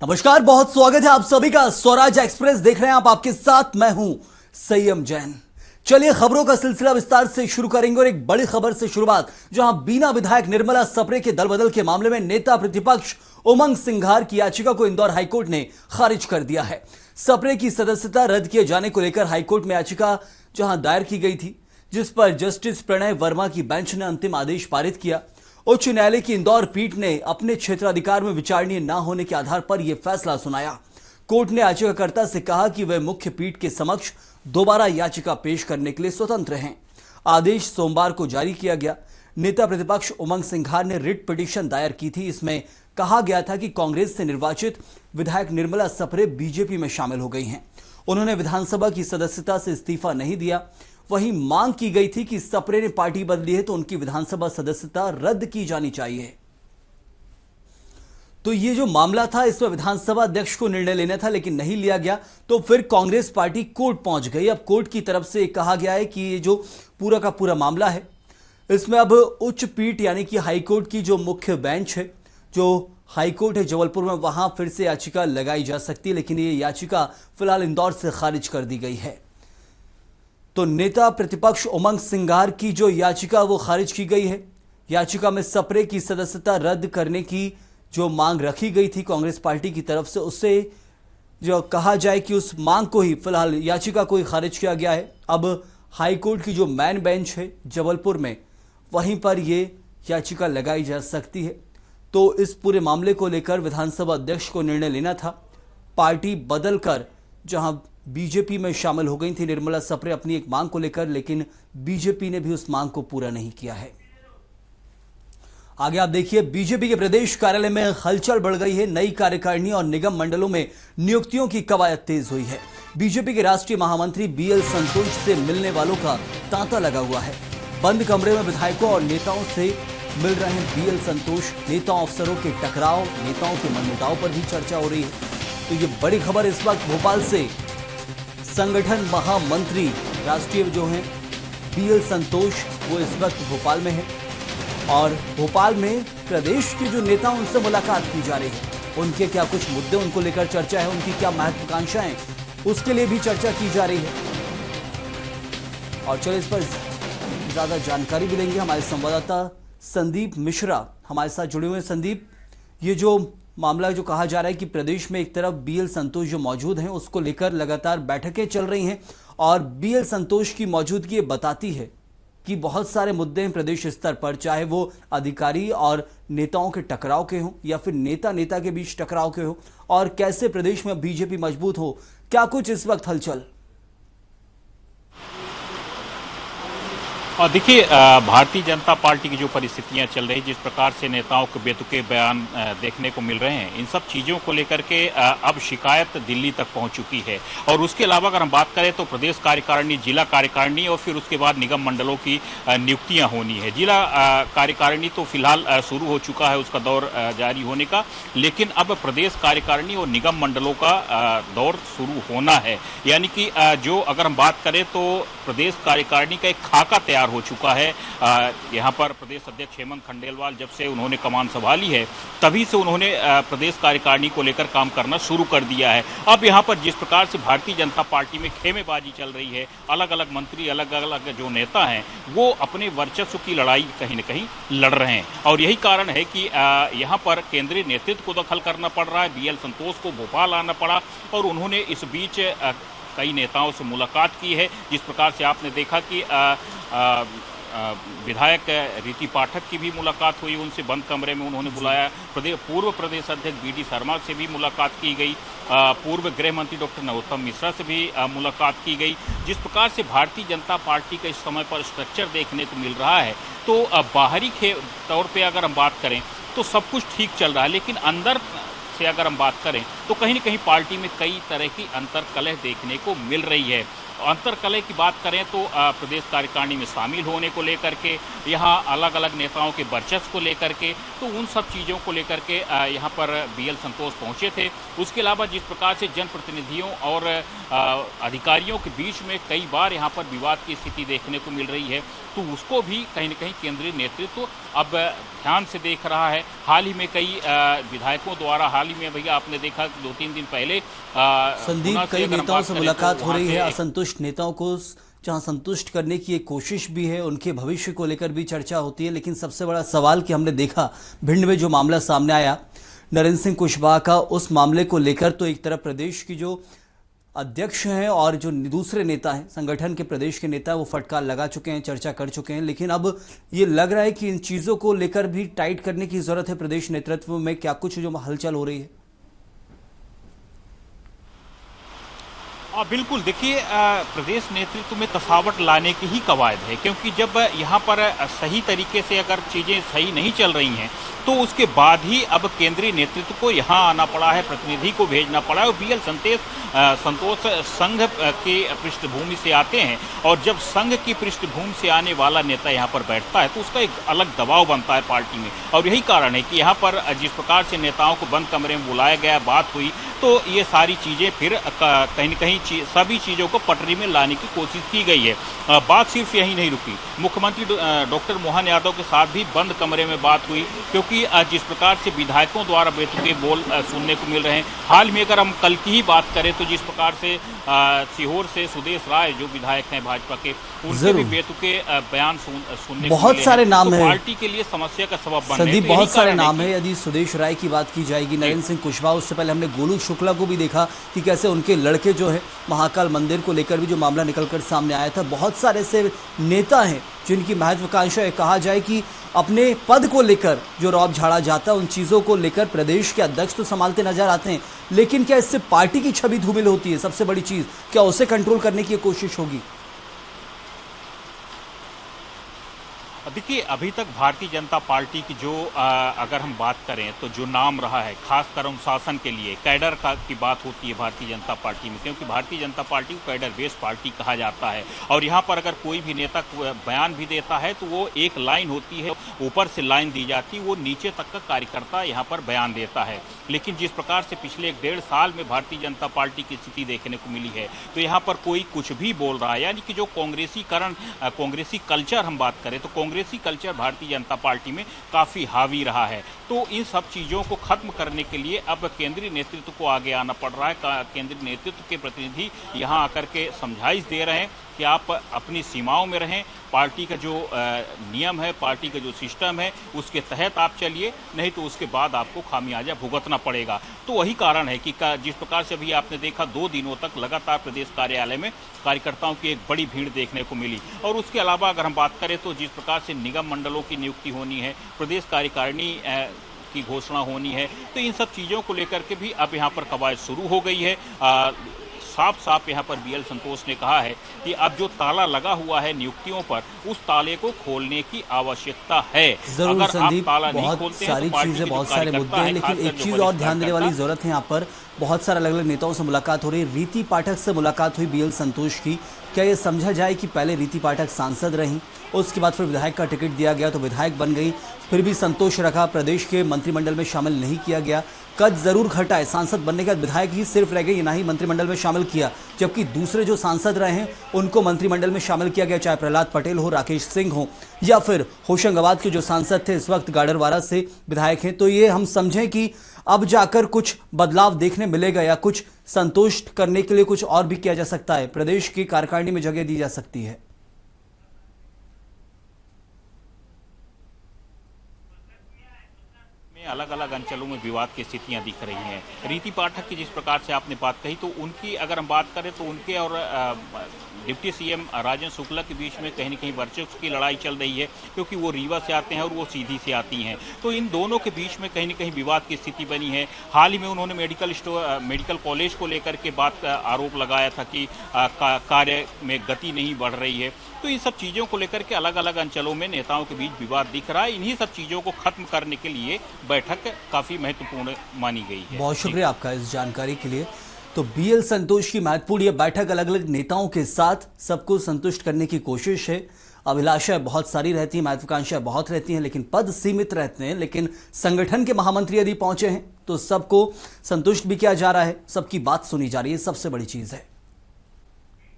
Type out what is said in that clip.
नमस्कार, बहुत स्वागत है आप सभी का। स्वराज एक्सप्रेस देख रहे हैं आप, आपके साथ मैं हूं संयम जैन। चलिए खबरों का सिलसिला विस्तार से शुरू करेंगे और एक बड़ी खबर से शुरुआत, जहां बीना विधायक निर्मला सप्रे के दल बदल के मामले में नेता प्रतिपक्ष उमंग सिंघार की याचिका को इंदौर हाईकोर्ट ने खारिज कर दिया है। सप्रे की सदस्यता रद्द किए जाने को लेकर हाईकोर्ट में याचिका जहां दायर की गई थी, जिस पर जस्टिस प्रणय वर्मा की बेंच ने अंतिम आदेश पारित किया। उच्च न्यायालय की इंदौर पीठ ने अपने क्षेत्राधिकार में विचारणीय न होने के आधार पर यह फैसला सुनाया। कोर्ट ने याचिकाकर्ता से कहा कि वे मुख्य पीठ के समक्ष दोबारा याचिका पेश करने के लिए स्वतंत्र हैं। आदेश सोमवार को जारी किया गया। नेता प्रतिपक्ष उमंग सिंघार ने रिट पिटीशन दायर की थी। इसमें कहा गया था कि कांग्रेस से निर्वाचित विधायक निर्मला सप्रे बीजेपी में शामिल हो गई हैं। उन्होंने विधानसभा की सदस्यता से इस्तीफा नहीं दिया। वहीं मांग की गई थी कि सप्रे ने पार्टी बदली है तो उनकी विधानसभा सदस्यता रद्द की जानी चाहिए। तो ये जो मामला था, इसमें विधानसभा अध्यक्ष को निर्णय लेना था, लेकिन नहीं लिया गया। तो फिर कांग्रेस पार्टी कोर्ट पहुंच गई। अब कोर्ट की तरफ से कहा गया है कि ये जो पूरा का पूरा मामला है, इसमें अब उच्च पीठ यानी कि हाईकोर्ट की जो मुख्य बेंच है, जो हाईकोर्ट है जबलपुर में, वहां फिर से याचिका लगाई जा सकती है, लेकिन ये याचिका फिलहाल इंदौर से खारिज कर दी गई है। तो नेता प्रतिपक्ष उमंग सिंघार की जो याचिका वो खारिज की गई है। याचिका में सप्रे की सदस्यता रद्द करने की जो मांग रखी गई थी कांग्रेस पार्टी की तरफ से, उससे जो कहा जाए कि उस मांग को ही फिलहाल याचिका को ही खारिज किया गया है। अब हाईकोर्ट की जो मेन बेंच है जबलपुर में, वहीं पर ये याचिका लगाई जा सकती है। तो इस पूरे मामले को लेकर विधानसभा अध्यक्ष को निर्णय लेना था। पार्टी बदलकर जहां बीजेपी में शामिल हो गई थी निर्मला सप्रे अपनी एक मांग को लेकर, लेकिन बीजेपी ने भी उस मांग को पूरा नहीं किया है। आगे आप देखिए, बीजेपी के प्रदेश कार्यालय में हलचल बढ़ गई है। नई कार्यकारिणी और निगम मंडलों में नियुक्तियों की कवायद तेज हुई है। बीजेपी के राष्ट्रीय महामंत्री बीएल संतोष से मिलने वालों का तांता लगा हुआ है। बंद कमरे में विधायकों और नेताओं से मिल रहे हैं बीएल संतोष। नेताओं अफसरों के टकराव, नेताओं के मनमुटाव पर भी चर्चा हो रही है। तो ये बड़ी खबर इस वक्त भोपाल से। संगठन महामंत्री राष्ट्रीय जो हैं बीएल संतोष, वो इस वक्त भोपाल में है और भोपाल में प्रदेश के जो नेता उनसे मुलाकात की जा रही है। उनके क्या कुछ मुद्दे उनको लेकर चर्चा है, उनकी क्या महत्वाकांक्षाएं, उसके लिए भी चर्चा की जा रही है। और चलिए इस पर ज्यादा जानकारी भी लेंगे। हमारे संवाददाता संदीप मिश्रा हमारे साथ जुड़े हुए हैं। संदीप, ये जो मामला जो कहा जा रहा है कि प्रदेश में एक तरफ बीएल संतोष जो मौजूद हैं, उसको लेकर लगातार बैठकें चल रही हैं और बीएल संतोष की मौजूदगी ये बताती है कि बहुत सारे मुद्दे हैं प्रदेश स्तर पर, चाहे वो अधिकारी और नेताओं के टकराव के हों या फिर नेता नेता के बीच टकराव के हों, और कैसे प्रदेश में बीजेपी मजबूत हो। क्या कुछ इस वक्त हलचल? और देखिए, भारतीय जनता पार्टी की जो परिस्थितियां चल रही, जिस प्रकार से नेताओं के बेतुके बयान देखने को मिल रहे हैं, इन सब चीज़ों को लेकर के अब शिकायत दिल्ली तक पहुंच चुकी है। और उसके अलावा अगर हम बात करें तो प्रदेश कार्यकारिणी, जिला कार्यकारिणी और फिर उसके बाद निगम मंडलों की नियुक्तियां होनी है। जिला कार्यकारिणी तो फिलहाल शुरू हो चुका है, उसका दौर जारी होने का, लेकिन अब प्रदेश कार्यकारिणी और निगम मंडलों का दौर शुरू होना है। यानी कि जो अगर हम बात करें तो प्रदेश कार्यकारिणी का एक खाका तैयार हो चुका है। यहां पर प्रदेश अध्यक्ष हेमंत खंडेलवाल जब से उन्होंने कमान संभाली है, तभी से उन्होंने प्रदेश कार्यकारिणी को लेकर काम करना शुरू कर दिया है। अब यहां पर जिस प्रकार से भारतीय जनता पार्टी में खेमेबाजी चल रही है, अलग अलग मंत्री, अलग अलग जो नेता हैं, वो अपने वर्चस्व की लड़ाई कहीं न कहीं लड़ रहे हैं। और यही कारण है कि यहां पर केंद्रीय नेतृत्व को दखल करना पड़ रहा है। बीएल संतोष को भोपाल आना पड़ा और उन्होंने इस बीच कई नेताओं से मुलाकात की है। जिस प्रकार से आपने देखा कि विधायक रीति पाठक की भी मुलाकात हुई, उनसे बंद कमरे में उन्होंने बुलाया। पूर्व प्रदेश अध्यक्ष बीडी शर्मा से भी मुलाकात की गई। पूर्व गृह मंत्री डॉक्टर नरोत्तम मिश्रा से भी मुलाकात की गई। जिस प्रकार से भारतीय जनता पार्टी का इस समय पर स्ट्रक्चर देखने को मिल रहा है, तो बाहरी तौर पर अगर हम बात करें तो सब कुछ ठीक चल रहा है, लेकिन अंदर से अगर हम बात करें तो कहीं न कहीं पार्टी में कई तरह की अंतर्कलह देखने को मिल रही है। अंतर्कलह की बात करें तो प्रदेश कार्यकारिणी में शामिल होने को लेकर के, यहाँ अलग अलग नेताओं के वर्चस्व को लेकर के, तो उन सब चीज़ों को लेकर के यहाँ पर बीएल संतोष पहुँचे थे। उसके अलावा जिस प्रकार से जनप्रतिनिधियों और अधिकारियों के बीच में कई बार यहाँ पर विवाद की स्थिति देखने को मिल रही है, तो उसको भी कहीं न कहीं केंद्रीय नेतृत्व अब ध्यान से देख रहा है। हाल ही में कई विधायकों द्वारा, हाल ही में भैया आपने देखा 2-3 दिन पहले संदीप, कई नेताओं से मुलाकात हो रही है, असंतुष्ट नेताओं को जहां संतुष्ट करने की एक कोशिश भी है, उनके भविष्य को लेकर भी चर्चा होती है। लेकिन सबसे बड़ा सवाल कि हमने देखा भिंड में जो मामला सामने आया नरेंद्र सिंह कुशवाहा का, उस मामले को लेकर तो एक तरफ प्रदेश की जो अध्यक्ष हैं और जो दूसरे नेता हैं, संगठन के प्रदेश के नेता, वो फटकार लगा चुके हैं, चर्चा कर चुके हैं। लेकिन अब ये लग रहा है कि इन चीज़ों को लेकर भी टाइट करने की जरूरत है प्रदेश नेतृत्व में। क्या कुछ जो हलचल हो रही है? बिल्कुल, देखिए प्रदेश नेतृत्व में तफावत लाने की ही कवायद है, क्योंकि जब यहाँ पर सही तरीके से अगर चीज़ें सही नहीं चल रही हैं तो उसके बाद ही अब केंद्रीय नेतृत्व को यहाँ आना पड़ा है, प्रतिनिधि को भेजना पड़ा है। और बीएल संतोष संघ की पृष्ठभूमि से आते हैं, और जब संघ की पृष्ठभूमि से आने वाला नेता यहाँ पर बैठता है तो उसका एक अलग दबाव बनता है पार्टी में। और यही कारण है कि यहाँ पर जिस प्रकार से नेताओं को बंद कमरे में बुलाया गया, बात हुई, तो ये सारी चीज़ें फिर कहीं न कहीं सभी चीज़ों को पटरी में लाने की कोशिश की गई है। बात सिर्फ यही नहीं रुकी, मुख्यमंत्री डॉक्टर मोहन यादव के साथ भी बंद कमरे में बात हुई, क्योंकि जिस प्रकार से विधायकों द्वारा बेतुके बोल सुनने को मिल रहे हैं। हाल में अगर हम कल की ही बात करें तो जिस प्रकार से सीहोर से सुदेश राय जो विधायक हैं भाजपा के, उनसे भी बेतुके बयान सुनने बहुत सारे नाम हैं, पार्टी के लिए समस्या का सबब बन रहे हैं। बहुत सारे नाम है। यदि सुदेश राय की बात की जाएगी, नरेंद्र सिंह कुशवाहा, उससे पहले हमने गोलू शुक्ला को भी देखा कि कैसे उनके लड़के जो है महाकाल मंदिर को लेकर भी जो मामला निकलकर सामने आया था। बहुत सारे ऐसे नेता हैं जिनकी महत्वाकांक्षा कहा जाए कि अपने पद को लेकर जो रौब झाड़ा जाता है, उन चीज़ों को लेकर प्रदेश के अध्यक्ष तो संभालते नजर आते हैं, लेकिन क्या इससे पार्टी की छवि धूमिल होती है? सबसे बड़ी चीज़, क्या उसे कंट्रोल करने की कोशिश होगी? देखिए, अभी तक भारतीय जनता पार्टी की जो अगर हम बात करें तो जो नाम रहा है, खासकर अनुशासन के लिए कैडर की बात होती है भारतीय जनता पार्टी में, क्योंकि भारतीय जनता पार्टी को कैडर बेस्ड पार्टी कहा जाता है। और यहाँ पर अगर कोई भी नेता बयान भी देता है तो वो एक लाइन होती है, ऊपर से लाइन दी जाती है, वो नीचे तक का कार्यकर्ता यहाँ पर बयान देता है। लेकिन जिस प्रकार से पिछले 1.5 साल में भारतीय जनता पार्टी की स्थिति देखने को मिली है, तो यहाँ पर कोई कुछ भी बोल रहा है, यानी कि जो कांग्रेसी कल्चर हम बात करें तो कांग्रेसी कल्चर भारतीय जनता पार्टी में काफ़ी हावी रहा है। तो इन सब चीज़ों को खत्म करने के लिए अब केंद्रीय नेतृत्व को आगे आना पड़ रहा है। केंद्रीय नेतृत्व के प्रतिनिधि यहाँ आकर के समझाइश दे रहे हैं कि आप अपनी सीमाओं में रहें, पार्टी का जो नियम है, पार्टी का जो सिस्टम है, उसके तहत आप चलिए, नहीं तो उसके बाद आपको खामियाजा भुगतना पड़ेगा। तो वही कारण है कि जिस प्रकार से अभी आपने देखा 2 दिनों तक लगातार प्रदेश कार्यालय में कार्यकर्ताओं की एक बड़ी भीड़ देखने को मिली। और उसके अलावा अगर हम बात करें तो जिस प्रकार से निगम मंडलों की नियुक्ति होनी है, प्रदेश कार्यकारिणी की घोषणा होनी है, तो इन सब चीज़ों को लेकर के भी अब यहाँ पर कवायद शुरू हो गई है। साफ साफ यहाँ पर बीएल संतोष ने कहा है कि अब जो ताला लगा हुआ है नियुक्तियों पर, उस ताले को खोलने की आवश्यकता है। जरूर अगर संदीप, आप ताला नहीं बहुत खोलते सारी हैं तो चीजें, बहुत सारे मुद्दे हैं, लेकिन एक चीज और ध्यान देने वाली जरूरत है। यहाँ पर बहुत सारे अलग अलग नेताओं से मुलाकात हो रही है। रीति पाठक से मुलाकात हुई बीएल संतोष की। क्या ये समझा जाए कि पहले रीति पाठक सांसद रहीं, उसके बाद फिर विधायक का टिकट दिया गया तो विधायक बन गई, फिर भी संतोष रखा, प्रदेश के मंत्रिमंडल में शामिल नहीं किया गया, कद जरूर घटा है, सांसद बनने के बाद विधायक ही सिर्फ रह गए, ना ही मंत्रिमंडल में शामिल किया, जबकि दूसरे जो सांसद रहे हैं उनको मंत्रिमंडल में शामिल किया गया, चाहे प्रहलाद पटेल हो, राकेश सिंह हो, या फिर होशंगाबाद के जो सांसद थे इस वक्त गाडरवारा से विधायक हैं। तो ये हम समझें कि अब जाकर कुछ बदलाव देखने मिलेगा, या कुछ संतुष्ट करने के लिए कुछ और भी किया जा सकता है, प्रदेश की कार्यकारिणी में जगह दी जा सकती है। अलग अलग अंचलों में विवाद की स्थितियां दिख रही हैं। रीति पाठक की जिस प्रकार से आपने बात कही, तो उनकी अगर हम बात करें तो उनके और डिप्टी सीएम राजन शुक्ला के बीच में कहीं न कहीं वर्चस्व की लड़ाई चल रही है, क्योंकि वो रीवा से आते हैं और वो सीधी से आती हैं। तो इन दोनों के बीच में कहीं न कहीं विवाद की स्थिति बनी है। हाल ही में उन्होंने मेडिकल कॉलेज को लेकर के बात का आरोप लगाया था कि कार्य में गति नहीं बढ़ रही है। तो इन सब चीज़ों को लेकर के अलग अलग अंचलों में नेताओं के बीच विवाद दिख रहा है। इन्हीं सब चीज़ों को खत्म करने के लिए बैठक काफ़ी महत्वपूर्ण मानी गई है। बहुत शुक्रिया आपका इस जानकारी के लिए। तो बीएल संतोष की महत्वपूर्ण ये बैठक अलग अलग नेताओं के साथ सबको संतुष्ट करने की कोशिश है। अभिलाषाएं बहुत सारी रहती हैं, महत्वाकांक्षाएं बहुत रहती हैं, लेकिन पद सीमित रहते हैं। लेकिन संगठन के महामंत्री यदि पहुंचे हैं तो सबको संतुष्ट भी किया जा रहा है, सबकी बात सुनी जा रही है, सबसे बड़ी चीज है।